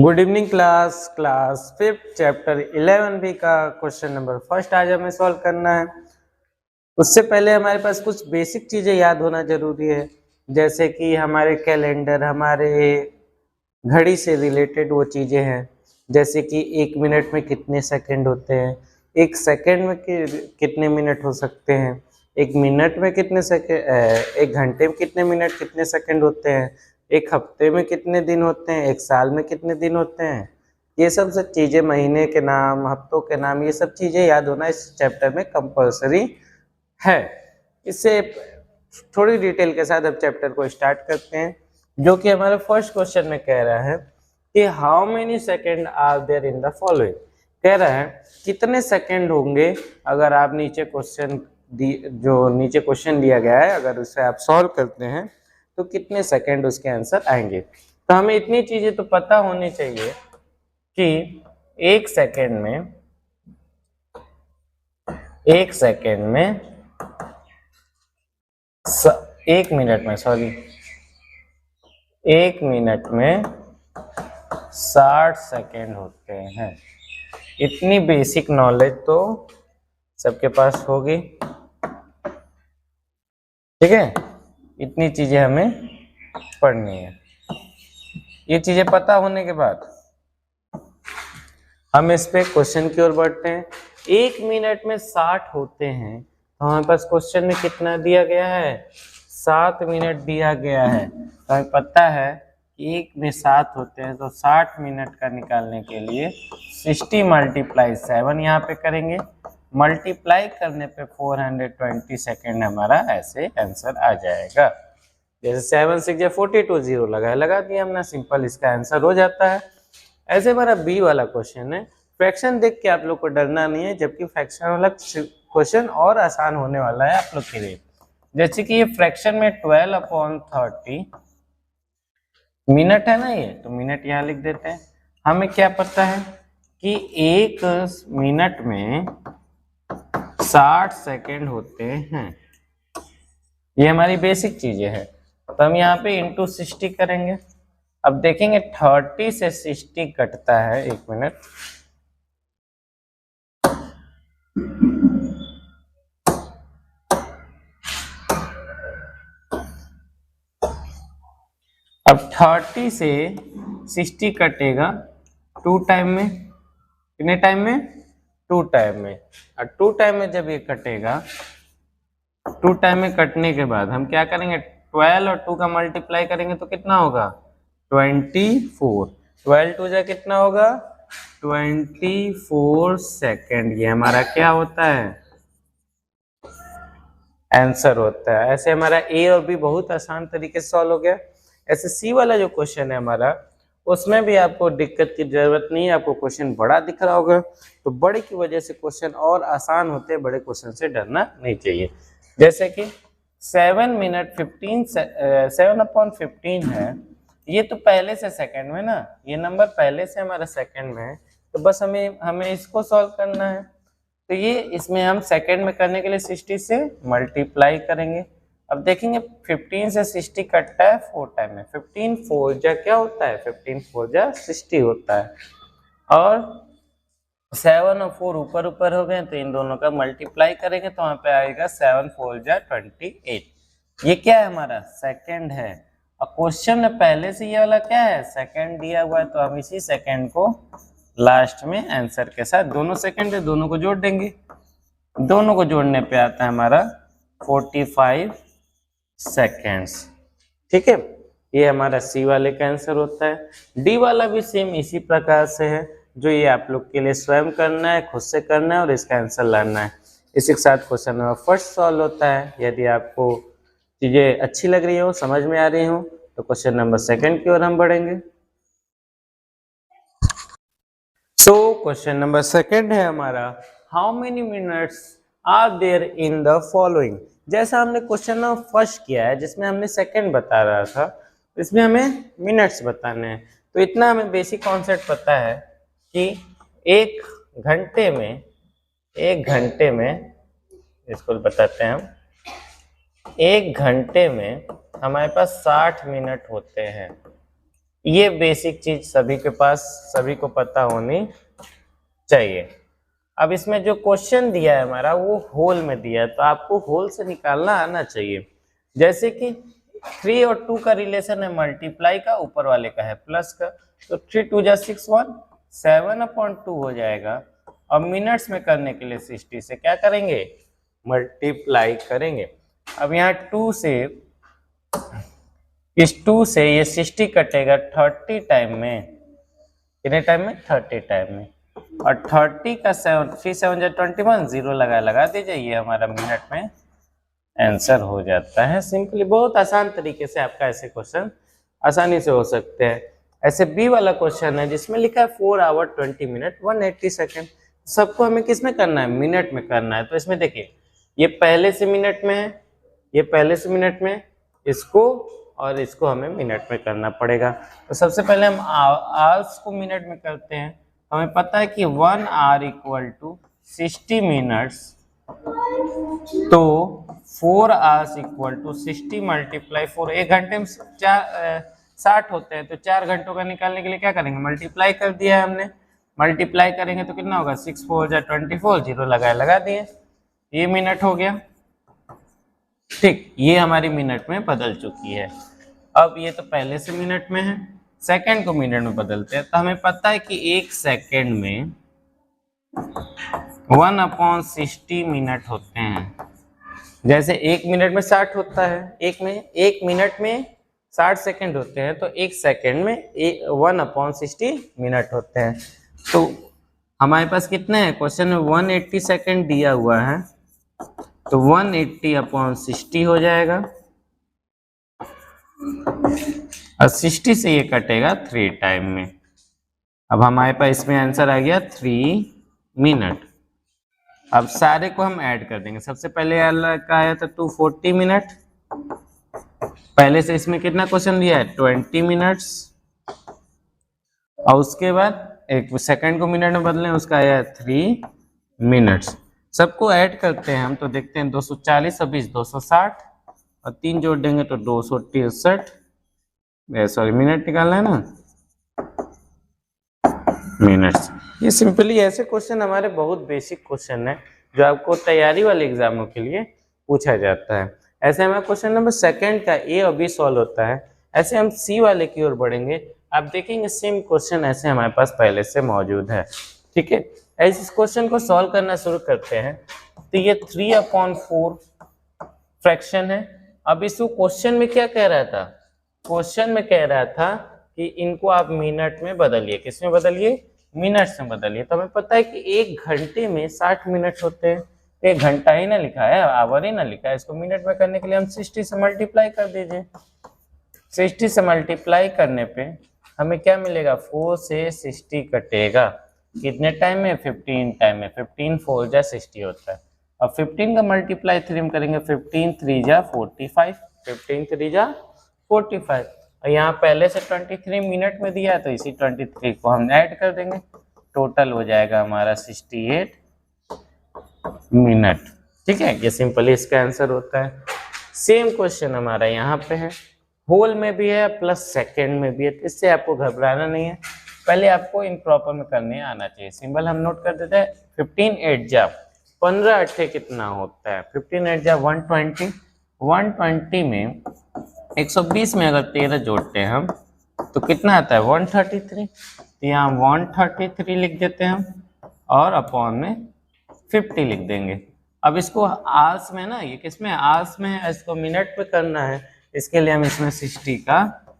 Good evening class fifth chapter 11 भी का question number first आज हमें सॉल्व करना है। उससे पहले हमारे पास कुछ बेसिक चीज़ें याद होना जरूरी है, जैसे कि हमारे कैलेंडर, हमारे घड़ी से रिलेटेड वो चीज़ें हैं, जैसे कि एक मिनट में कितने सेकंड होते हैं, एक सेकंड में कितने मिनट हो सकते हैं, एक मिनट में कितने सेकंड, एक घंटे में कितने मिनट कितने सेकंड होते हैं, एक हफ्ते में कितने दिन होते हैं, एक साल में कितने दिन होते हैं। ये सब चीज़ें, महीने के नाम, हफ्तों के नाम, ये सब चीज़ें याद होना इस चैप्टर में कंपल्सरी है। इससे थोड़ी डिटेल के साथ अब चैप्टर को स्टार्ट करते हैं, जो कि हमारे फर्स्ट क्वेश्चन में कह रहा है कि how many second are there in the following. कह रहा है कितने सेकेंड होंगे अगर आप नीचे क्वेश्चन जो नीचे क्वेश्चन दिया गया है अगर उसे आप सॉल्व करते हैं तो कितने सेकेंड उसके आंसर आएंगे। तो हमें इतनी चीजें तो पता होनी चाहिए कि एक सेकेंड में एक मिनट में 60 सेकेंड होते हैं। इतनी बेसिक नॉलेज तो सबके पास होगी, ठीक है। इतनी चीजें हमें पढ़नी है। ये चीजें पता होने के बाद हम इस पे क्वेश्चन की ओर बढ़ते हैं। एक मिनट में 60 होते हैं तो हमारे पास क्वेश्चन में कितना दिया गया है, 7 मिनट दिया गया है। तो हमें पता है कि एक में 7 होते हैं, तो 60 मिनट का निकालने के लिए 60 × 7 यहाँ पे करेंगे, मल्टीप्लाई करने पे 420 सेकेंड हमारा ऐसे आंसर आ जाएगा। जैसे 7 6 42 0 लगा दिया हमने, सिंपल इसका आंसर हो जाता है। ऐसे हमारा बी वाला क्वेश्चन है। फ्रैक्शन देख के आप लोग को डरना नहीं है, जबकि फ्रैक्शन वाला क्वेश्चन और आसान होने वाला है आप लोग के लिए। जैसे कि ये फ्रैक्शन में 12/30 मिनट है ना, ये तो मिनट यहाँ लिख देते हैं। हमें क्या पता है कि एक मिनट में 60 सेकेंड होते हैं। ये हमारी बेसिक चीजें हैं। तो हम यहाँ पे इंटू 60 करेंगे। अब देखेंगे 30 से 60 कटता है एक मिनट, अब 30 से 60 कटेगा 2 टाइम में। कितने टाइम में? 2 टाइम में। और 2 टाइम में जब ये कटेगा, 2 टाइम में कटने के बाद हम क्या करेंगे, 12 और 2 का मल्टीप्लाई करेंगे तो कितना होगा, 24। 12 2 जा कितना होगा, 24 सेकेंड। ये हमारा क्या होता है, आंसर होता है। ऐसे हमारा ए और बी बहुत आसान तरीके से सॉल्व हो गया। ऐसे सी वाला जो क्वेश्चन है हमारा, उसमें भी आपको दिक्कत की जरूरत नहीं है। आपको क्वेश्चन बड़ा दिख रहा होगा, तो बड़े की वजह से क्वेश्चन और आसान होते हैं, बड़े क्वेश्चन से डरना नहीं चाहिए। जैसे कि 7/15 है, ये तो पहले से सेकंड में ना, ये नंबर पहले से हमारा सेकंड में है, तो बस हमें इसको सॉल्व करना है। तो ये इसमें हम सेकंड में करने के लिए 60 से मल्टीप्लाई करेंगे। अब देखेंगे 15 से 60 कटता है 4 टाइम में, 15 4 जा क्या होता है, 15 4 जा 60 होता है। और 7 और 4 ऊपर ऊपर हो गए, तो इन दोनों का मल्टीप्लाई करेंगे तो वहां पे आएगा 7 4 जा 28। ये क्या है, हमारा सेकंड है। और क्वेश्चन में पहले से ये वाला क्या है, सेकंड दिया हुआ है, तो हम इसी सेकंड को लास्ट में आंसर के साथ, दोनों सेकंड है, दोनों को जोड़ देंगे। दोनों को जोड़ने पे आता है हमारा 45 सेकेंड्स, ठीक है। ये हमारा सी वाले का आंसर होता है। डी वाला भी सेम इसी प्रकार से है, जो ये आप लोग के लिए स्वयं करना है, खुद से करना है और इसका आंसर लाना है। इसी के साथ क्वेश्चन नंबर फर्स्ट सॉल्व होता है। यदि आपको चीजें अच्छी लग रही हो, समझ में आ रही हो, तो क्वेश्चन नंबर सेकंड की ओर हम बढ़ेंगे। सो क्वेश्चन नंबर सेकंड है हमारा, how many minutes are there in the following. जैसा हमने क्वेश्चन नंबर फर्स्ट किया है, जिसमें हमने सेकंड बता रहा था, इसमें हमें मिनट्स बताने हैं। तो इतना हमें बेसिक कॉन्सेप्ट पता है कि एक घंटे में इसको बताते हैं हम, एक घंटे में हमारे पास 60 मिनट होते हैं। ये बेसिक चीज सभी के पास, सभी को पता होनी चाहिए। अब इसमें जो क्वेश्चन दिया है हमारा वो होल में दिया है, तो आपको होल से निकालना आना चाहिए। जैसे कि 3 और 2 का रिलेशन है मल्टीप्लाई का, ऊपर वाले का है प्लस का, तो 3 2 जा 6 1 7/2 हो जाएगा। अब मिनट्स में करने के लिए 60 से क्या करेंगे, मल्टीप्लाई करेंगे। अब यहाँ 2 से, इस 2 से ये 60 कटेगा 30 टाइम में, कितने टाइम में, 30 टाइम में। और 30 का 3 7 जा 21, जीरो लगा दीजिए, ये हमारा मिनट में आंसर हो जाता है। सिंपली बहुत आसान तरीके से आपका ऐसे क्वेश्चन आसानी से हो सकते हैं। ऐसे बी वाला क्वेश्चन है जिसमें लिखा है 4 आवर 20 मिनट 180 सेकेंड। सबको हमें किस में करना है, मिनट में करना है। तो इसमें देखिए ये पहले से मिनट में है, ये पहले से मिनट में, इसको और इसको हमें मिनट में करना पड़ेगा। तो सबसे पहले हम आवर्स को मिनट में करते हैं। हमें पता है कि 1 आवर इक्वल टू 60 मिनट्स, तो 4 आवर्स इक्वल टू 60 मल्टीप्लाई 4, एक घंटे में 60 होते हैं, तो 4 घंटों का निकालने के लिए क्या करेंगे, मल्टीप्लाई कर दिया है हमने। मल्टीप्लाई करेंगे तो कितना होगा, 6 4 जा 24, जीरो लगा दिए, ये मिनट हो गया। ठीक, ये हमारी मिनट में बदल चुकी है। अब ये तो पहले से मिनट में है, सेकंड को मिनट में बदलते हैं। तो हमें पता है कि एक सेकंड में 1/60 मिनट होते हैं। जैसे एक मिनट में 60 होता है, एक मिनट में 60 सेकंड होते हैं, तो एक सेकंड में 1/60 मिनट होते हैं। तो हमारे पास कितने हैं, क्वेश्चन में 180 सेकंड दिया हुआ है, तो 180/60 हो जाएगा, और 60 से ये कटेगा 3 टाइम में। अब हमारे पास इसमें आंसर आ गया 3 मिनट। अब सारे को हम ऐड कर देंगे। सबसे पहले का आया था 240 मिनट, पहले से इसमें कितना क्वेश्चन दिया है 20 मिनट्स, और उसके बाद एक सेकंड को मिनट में बदलें, उसका आया 3 मिनट्स। सबको ऐड करते हैं हम, तो देखते हैं 240 और 20 260, और 3 जोड़ देंगे तो 263, सॉरी मिनट निकालना है ना, मिनट्स। ये सिंपली ऐसे क्वेश्चन हमारे बहुत बेसिक क्वेश्चन है जो आपको तैयारी वाले एग्जामों के लिए पूछा जाता है। ऐसे हमारा क्वेश्चन नंबर सेकंड का ए और बी सॉल्व होता है। ऐसे हम सी वाले की ओर बढ़ेंगे, आप देखेंगे सेम क्वेश्चन ऐसे हमारे पास पहले से मौजूद है। ठीक है, ऐसे इस क्वेश्चन को सॉल्व करना शुरू करते हैं। तो ये 3/4 फ्रैक्शन है। अब इस क्वेश्चन में क्या कह रहा था, क्वेश्चन में कह रहा था कि इनको आप मिनट में बदलिए, किस में बदलिए, मिनट्स में बदलिए। तो हमें पता है कि एक घंटे में 60 मिनट होते हैं, एक घंटा ही ना लिखा है, आवर ही ना लिखा है। इसको मिनट में करने के लिए हम 60 से मल्टीप्लाई कर दीजिए। 60 से मल्टीप्लाई करने पे हमें क्या मिलेगा, 4 से 60 कटेगा, कितने टाइम में, 15 टाइम में। 15 4 जा 60 होता है। अब 15 का मल्टीप्लाई 3 में करेंगे, 15 3 जा 45, 15 3 जा 45, और यहाँ पहले से 23 मिनट में दिया है, तो इसी 23 को हम ऐड कर देंगे, टोटल हो जाएगा हमारा 68 मिनट। ठीक है, ये सिंपली इसका आंसर होता है। सेम क्वेश्चन हमारा यहाँ पे है, होल में भी है प्लस सेकंड में भी है, तो इससे आपको घबराना नहीं है, पहले आपको इन प्रॉपर में करने आना चाहिए। सिंबल हम नोट कर देते हैं, 15 8 जा 15 8 कितना होता है, 15 8 जा 120, 120 में 120 में अगर 13 जोड़ते हैं हम तो कितना आता है 133, तो यहाँ 133 लिख देते हैं हम, और अपॉन में 50 लिख देंगे। अब इसको आवर्स में ना, ये किस में, आवर्स में है, इसको मिनट पे करना है, इसके लिए हम इसमें 60 का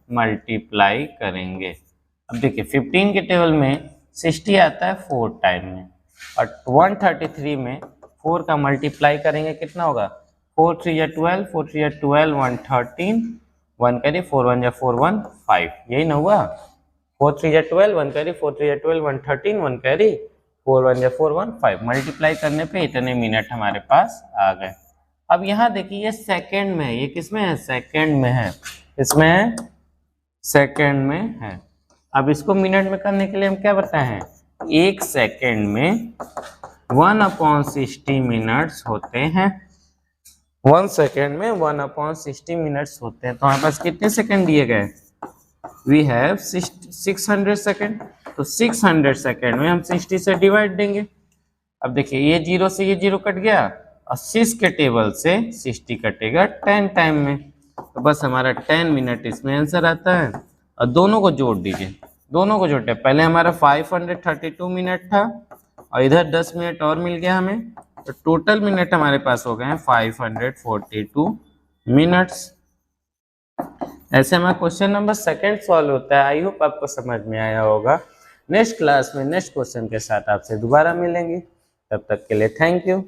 मल्टीप्लाई करेंगे। अब देखिए 15 के टेबल में 60 आता है 4 टाइम में, और 133 में 4 का मल्टीप्लाई करेंगे, कितना होगा, 4 3 या 12, 4 3 या 12, 113, 1 करी 4 1 या 4 1 5, यही ना हुआ, 4 3 या 12, 1 करी 4 3 या 12, 113, 1 करी 4 1 या 4 1 5, मल्टीप्लाई करने पे इतने मिनट हमारे पास आ गए। अब यहाँ देखिए ये सेकंड में है, ये किस में है, सेकंड में है, इसमें है सेकंड में है। अब इसको मिनट में करने के लिए हम क्या बताए हैं, एक सेकंड में 1/60 मिनट्स होते हैं, 1 सेकंड में 1/60 मिनट्स होते हैं। तो हमारे पास कितने सेकंड दिए गए, वी हैव 600 सेकेंड, तो 600 सेकेंड में हम 60 से डिवाइड देंगे। अब देखिए ये 0 से ये 0 कट गया और 6 के टेबल से 60 कटेगा 10 टाइम में, तो बस हमारा 10 मिनट इसमें आंसर आता है। और दोनों को जोड़ दीजिए, दोनों को जोड़ते हैं, पहले हमारा 532 मिनट था और इधर 10 मिनट और मिल गया हमें, तो टोटल मिनट हमारे पास हो गए हैं 542 मिनट्स। ऐसे हमारा क्वेश्चन नंबर सेकंड सॉल्व होता है। आई होप आपको समझ में आया होगा। नेक्स्ट क्लास में नेक्स्ट क्वेश्चन के साथ आपसे दोबारा मिलेंगे, तब तक के लिए थैंक यू।